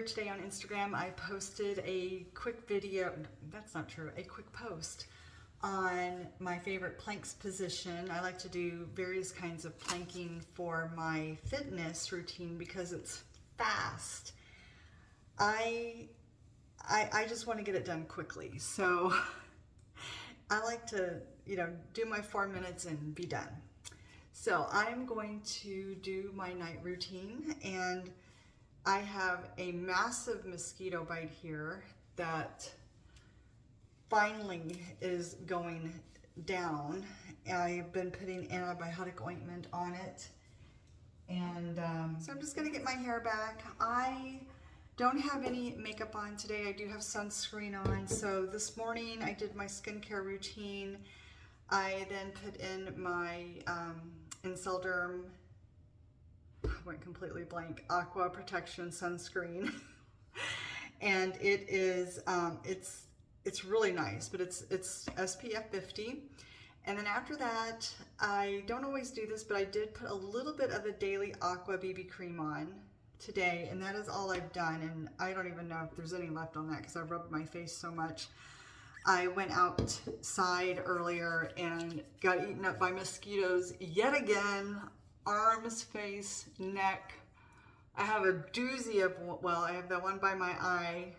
today on Instagram, I posted a quick video, that's not true, a quick post on my favorite planks position. I like to do various kinds of planking for my fitness routine because it's fast. I just want to get it done quickly. So I like to, do my 4 minutes and be done. So I'm going to do my night routine, and I have a massive mosquito bite here that finally is going down. I've been putting antibiotic ointment on it, and so I'm just gonna get my hair back. I don't have any makeup on today. I do have sunscreen on. So this morning I did my skincare routine. I then put in my Derm, went completely blank, Aqua Protection Sunscreen. And it is, it's really nice, but it's SPF 50. And then after that, I don't always do this, but I did put a little bit of the Daily Aqua BB cream on today, and that is all I've done. And I don't even know if there's any left on that because I've rubbed my face so much. I went outside earlier and got eaten up by mosquitoes yet again. Arms, face, neck. I have a doozy of, well, I have the one by my eye,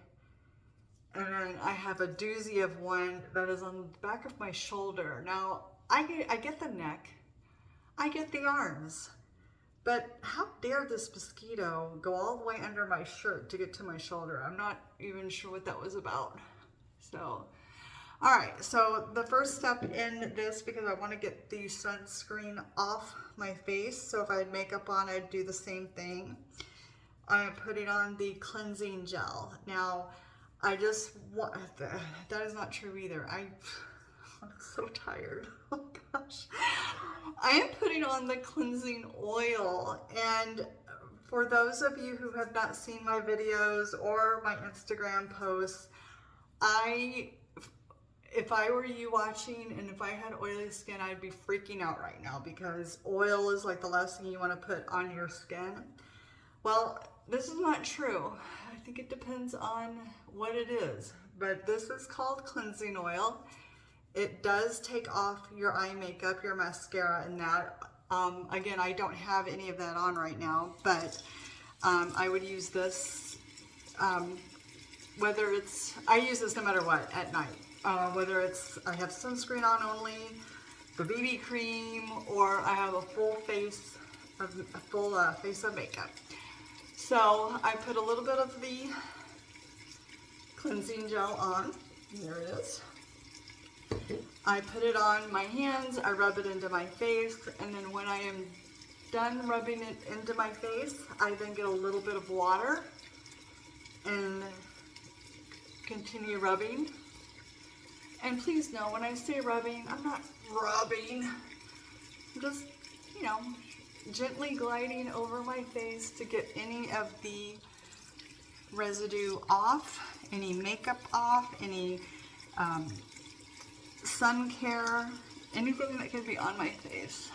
and then I have a doozy of one that is on the back of my shoulder. Now, I get the neck, I get the arms, but how dare this mosquito go all the way under my shirt to get to my shoulder? I'm not even sure what that was about. So, all right, so the first step in this, because I want to get the sunscreen off my face, so if I had makeup on, I'd do the same thing. I'm putting on the cleansing gel. Now, I just want, that is not true either. I'm so tired. Oh gosh. I am putting on the cleansing oil, and for those of you who have not seen my videos or my Instagram posts, if I were you watching and if I had oily skin, I'd be freaking out right now because oil is like the last thing you want to put on your skin. Well, this is not true. I think it depends on what it is, but this is called cleansing oil. It does take off your eye makeup, your mascara, and that. Again, I don't have any of that on right now, but I would use this, whether it's, I use this no matter what at night. Whether it's I have sunscreen on only, the BB cream, or I have a full face of makeup. So I put a little bit of the cleansing gel on. There it is. I put it on my hands, I rub it into my face, and then when I am done rubbing it into my face, I then get a little bit of water and continue rubbing. And please know, when I say rubbing, I'm not rubbing. I'm just, gently gliding over my face to get any of the residue off, any makeup off, any sun care, anything that can be on my face.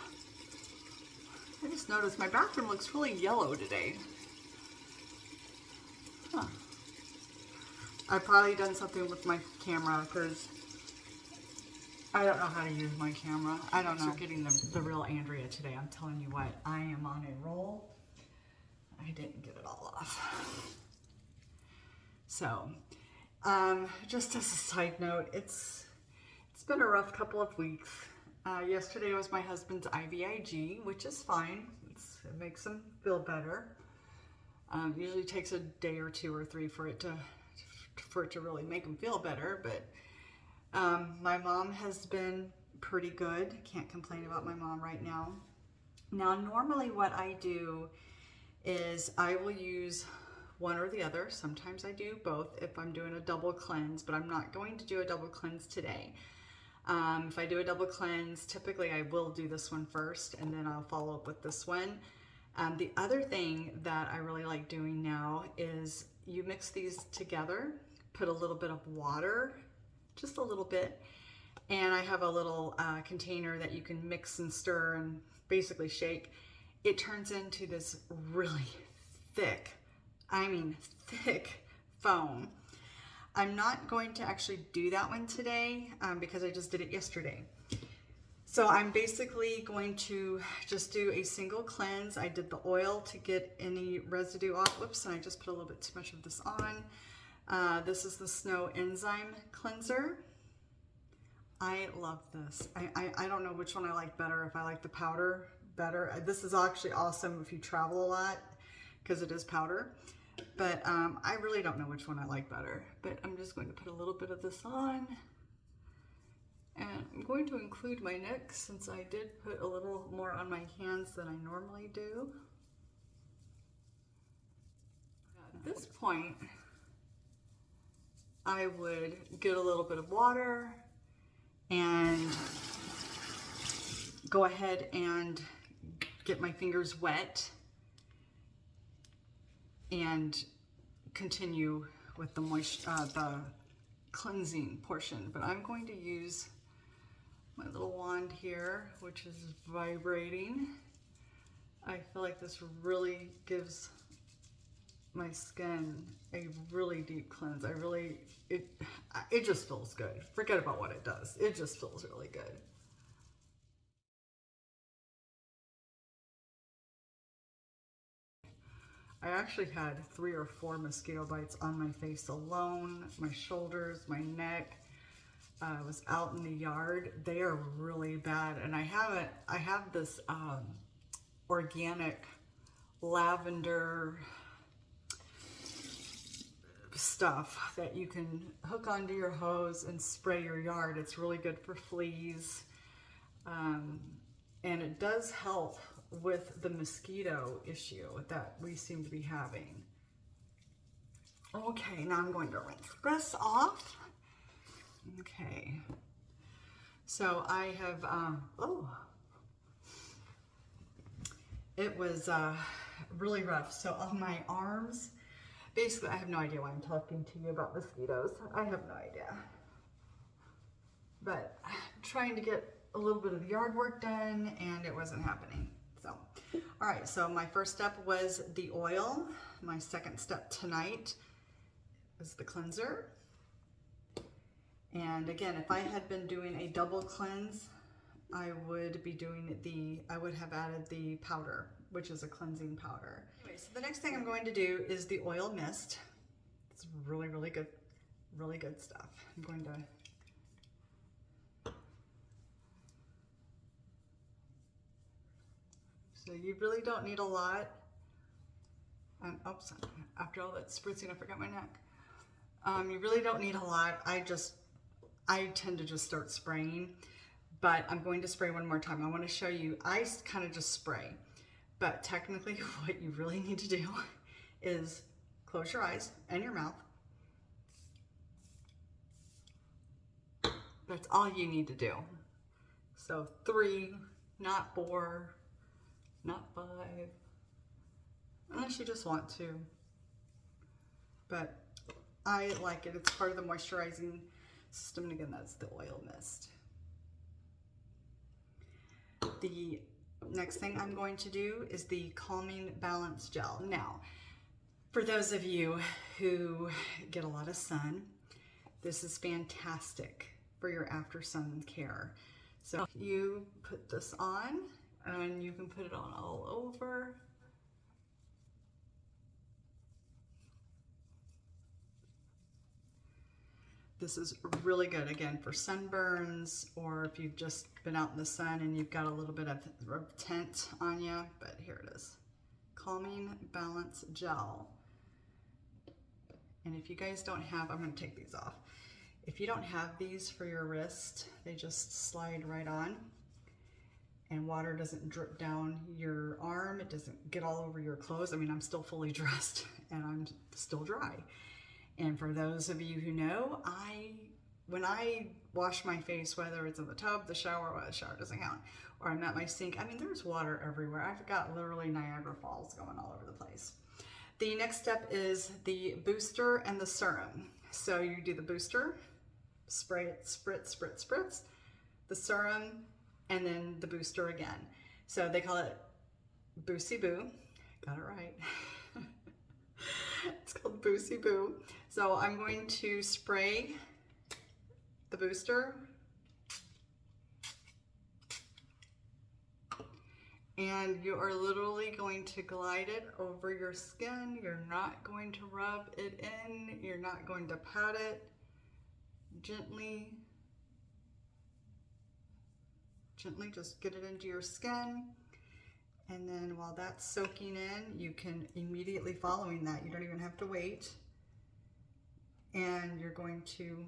I just noticed my bathroom looks really yellow today. Huh. I've probably done something with my camera because I don't know how to use my camera. I don't know. Getting the real Andrea today. I'm telling you what, I am on a roll. I didn't get it all off. So, just as a side note, it's been a rough couple of weeks. Yesterday was my husband's IVIG, which is fine. It makes him feel better. Usually takes a day or two or three for it to really make him feel better, but my mom has been pretty good. Can't complain about my mom right now. Now, normally what I do is I will use one or the other. Sometimes I do both if I'm doing a double cleanse, but I'm not going to do a double cleanse today. If I do a double cleanse, typically I will do this one first and then I'll follow up with this one. The other thing that I really like doing now is you mix these together, put a little bit of water, just a little bit, and I have a little container that you can mix and stir and basically shake. It turns into this really thick I mean thick foam. I'm not going to actually do that one today because I just did it yesterday. So I'm basically going to just do a single cleanse. I did the oil to get any residue off. Whoops, and I just put a little bit too much of this on. This is the Snow Enzyme Cleanser. I love this. I don't know which one I like better, if I like the powder better. This is actually awesome if you travel a lot because it is powder. But I really don't know which one I like better. But I'm just going to put a little bit of this on. And I'm going to include my neck since I did put a little more on my hands than I normally do. At this point, I would get a little bit of water and go ahead and get my fingers wet and continue with the the cleansing portion. But I'm going to use my little wand here, which is vibrating. I feel like this really gives my skin a really deep cleanse. It just feels good. Forget about what it does. It just feels really good. I actually had 3 or 4 mosquito bites on my face alone, my shoulders, my neck. I was out in the yard. They are really bad. And I have this organic lavender stuff that you can hook onto your hose and spray your yard. It's really good for fleas. And it does help with the mosquito issue that we seem to be having. Okay, now I'm going to rinse this off. Okay, so I have, it was really rough. So on my arms, basically I have no idea why I'm talking to you about mosquitoes. I have no idea. But I'm trying to get a little bit of yard work done and it wasn't happening. So, all right, so my first step was the oil. My second step tonight is the cleanser. And again, if I had been doing a double cleanse, I would have added the powder, which is a cleansing powder. Anyway, so the next thing I'm going to do is the oil mist. It's really, really good stuff. I'm going to, so you really don't need a lot. And oops, after all that spritzing, I forgot my neck. You really don't need a lot. I tend to just start spraying, but I'm going to spray one more time. I want to show you, I kind of just spray, but technically what you really need to do is close your eyes and your mouth. That's all you need to do. So 3, not 4, not 5, unless you just want to, but I like it. It's part of the moisturizing system, and again, that's the oil mist. The next thing I'm going to do is the Calming Balance Gel. Now, for those of you who get a lot of sun, this is fantastic for your after sun care. So you put this on, and you can put it on all over. This is really good, again, for sunburns, or if you've just been out in the sun and you've got a little bit of tint on you, but here it is. Calming Balance Gel. And if you guys don't have, I'm gonna take these off. If you don't have these for your wrist, they just slide right on, and water doesn't drip down your arm. It doesn't get all over your clothes. I mean, I'm still fully dressed and I'm still dry. And for those of you who know, when I wash my face, whether it's in the tub, the shower, well, the shower doesn't count, or I'm at my sink, I mean, there's water everywhere. I've got literally Niagara Falls going all over the place. The next step is the booster and the serum. So you do the booster, spray it, spritz, spritz, spritz, the serum, and then the booster again. So they call it Boosy Boo. Got it right. It's called Boosie Boo. So I'm going to spray the booster. And you are literally going to glide it over your skin. You're not going to rub it in. You're not going to pat it. Gently just get it into your skin. And then while that's soaking in, you can immediately following that, you don't even have to wait. And you're going to,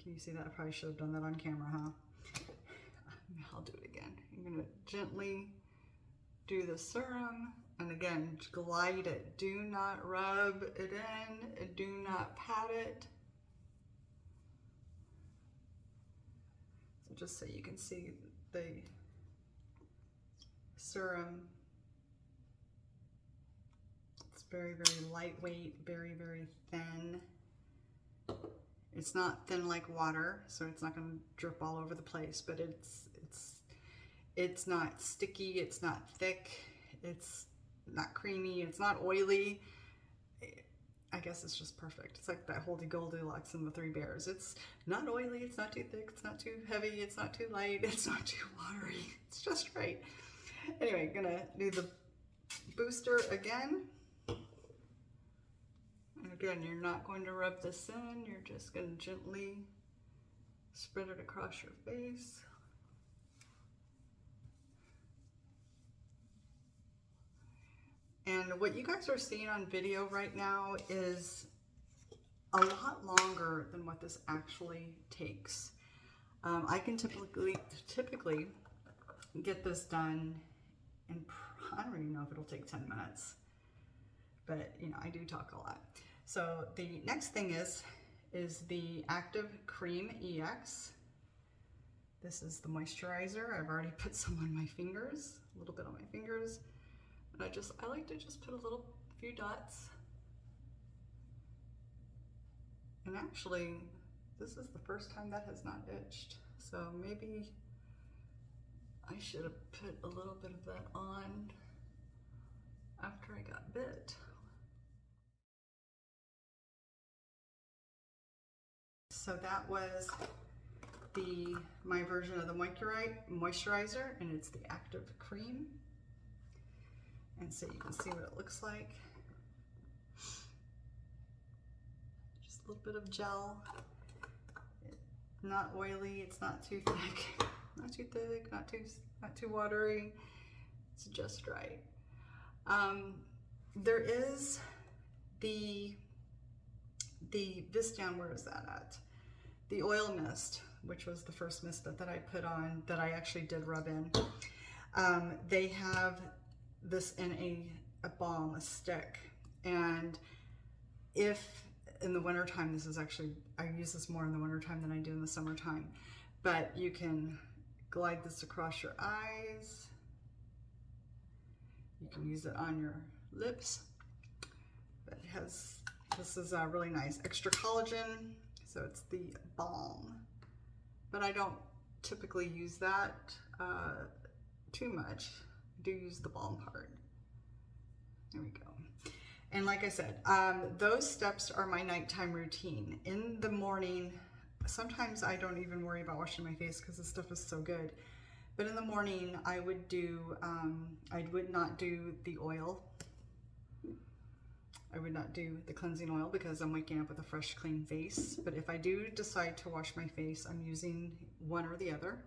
can you see that? I probably should have done that on camera, huh? I'll do it again. You're gonna gently do the serum, and again, glide it. Do not rub it in, do not pat it. So just so you can see the serum. It's very, very lightweight, very, very thin. It's not thin like water, so it's not going to drip all over the place, but it's not sticky, it's not thick, it's not creamy, it's not oily. I guess it's just perfect. It's like that whole Goldilocks and the Three Bears. It's not oily, it's not too thick, it's not too heavy, it's not too light, it's not too watery. It's just right. Anyway, gonna do the booster again. And again, you're not going to rub this in, you're just going to gently spread it across your face. And what you guys are seeing on video right now is a lot longer than what this actually takes. I can typically get this done in, I don't even know if it'll take 10 minutes, but you know, I do talk a lot. So the next thing is the Active Cream EX. This is the moisturizer. I've already put some on my fingers, a little bit on my fingers. And I like to just put a few dots. And actually, this is the first time that has not itched. So maybe I should have put a little bit of that on after I got bit. So that was my version of the moisturizer, and it's the Active Cream. And so you can see what it looks like. Just a little bit of gel. Not oily, it's not too thick, not too thick, not too watery. It's just right. There is the Visteon, where is that at? The oil mist, which was the first mist that I put on, that I actually did rub in. They have this in a balm, a stick, and if in the wintertime, this is actually, I use this more in the wintertime than I do in the summertime, but you can glide this across your eyes. You can use it on your lips. It has, this is really nice, extra collagen, so it's the balm, but I don't typically use that too much. I do use the balm part. There we go. And like I said, those steps are my nighttime routine. In the morning, sometimes I don't even worry about washing my face because this stuff is so good. But in the morning, I would do, I would not do the oil. I would not do the cleansing oil because I'm waking up with a fresh, clean face. But if I do decide to wash my face, I'm using one or the other,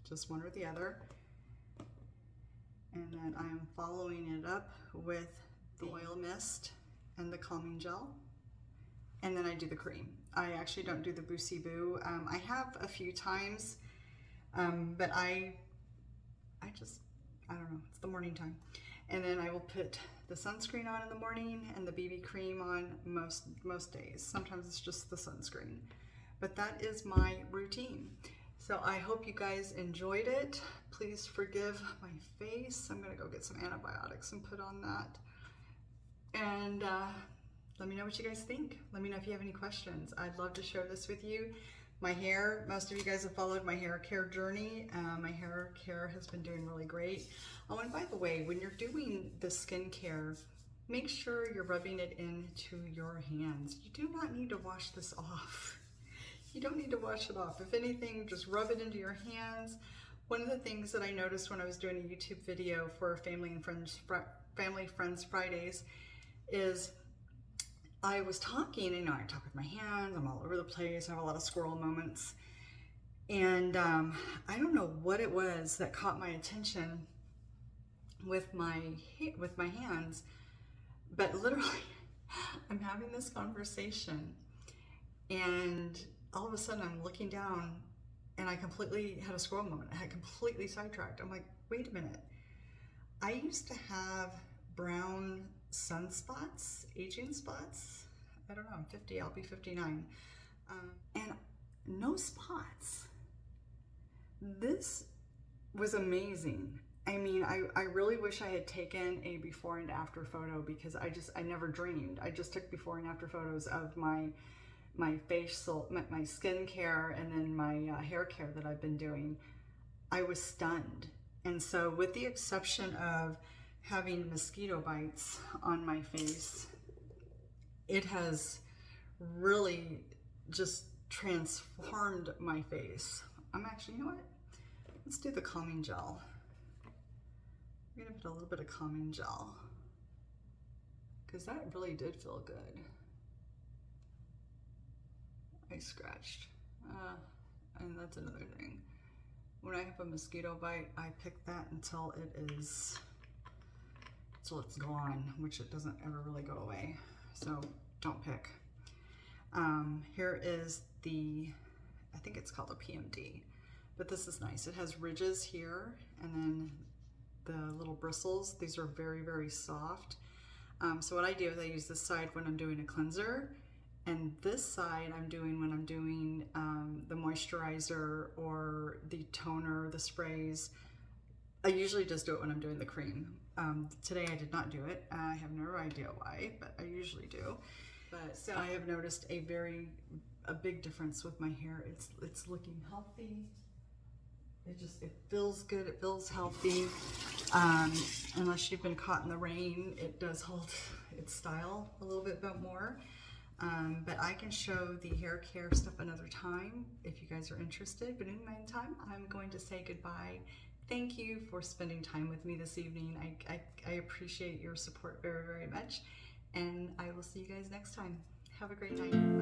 just one or the other. And then I'm following it up with the oil mist and the calming gel. And then I do the cream. I actually don't do the Boosie Boo. I have a few times, but I don't know, it's the morning time. And then I will put the sunscreen on in the morning and the BB cream on most days. Sometimes it's just the sunscreen. But that is my routine. So I hope you guys enjoyed it. Please forgive my face. I'm gonna go get some antibiotics and put on that. And let me know what you guys think. Let me know if you have any questions. I'd love to share this with you. My hair, most of you guys have followed my hair care journey. My hair care has been doing really great. Oh, and by the way, when you're doing the skincare, make sure you're rubbing it into your hands. You do not need to wash this off. You don't need to wash it off. If anything, just rub it into your hands. One of the things that I noticed when I was doing a YouTube video for Family Friends Fridays is I was talking, you know, I talk with my hands, I'm all over the place, I have a lot of squirrel moments. And I don't know what it was that caught my attention with my hands, but literally I'm having this conversation and all of a sudden I'm looking down and I completely had a squirrel moment. I had completely sidetracked. I'm like, wait a minute. I used to have brown sunspots, aging spots. I don't know, I'm 50, I'll be 59. And no spots. This was amazing. I mean, I really wish I had taken a before and after photo because I never dreamed. I just took before and after photos of my facial, my skin care and then my hair care that I've been doing. I was stunned. And so with the exception of having mosquito bites on my face, it has really just transformed my face. I'm actually, you know what? Let's do the calming gel. I'm gonna put a little bit of calming gel because that really did feel good. I scratched, and that's another thing. When I have a mosquito bite, I pick that until it's gone, which it doesn't ever really go away. So don't pick. Here is I think it's called a PMD, but this is nice. It has ridges here and then the little bristles. These are very, very soft. So what I do is I use this side when I'm doing a cleanser, and this side I'm doing when I'm doing the moisturizer or the toner, the sprays. I usually just do it when I'm doing the cream. Today I did not do it. I have no idea why, but I usually do. But so I have noticed a big difference with my hair. It's looking healthy. It feels good. It feels healthy. Unless you've been caught in the rain, it does hold its style a little bit more. But I can show the hair care stuff another time if you guys are interested. But in the meantime, I'm going to say goodbye. Thank you for spending time with me this evening. I appreciate your support very, very much. And I will see you guys next time. Have a great night.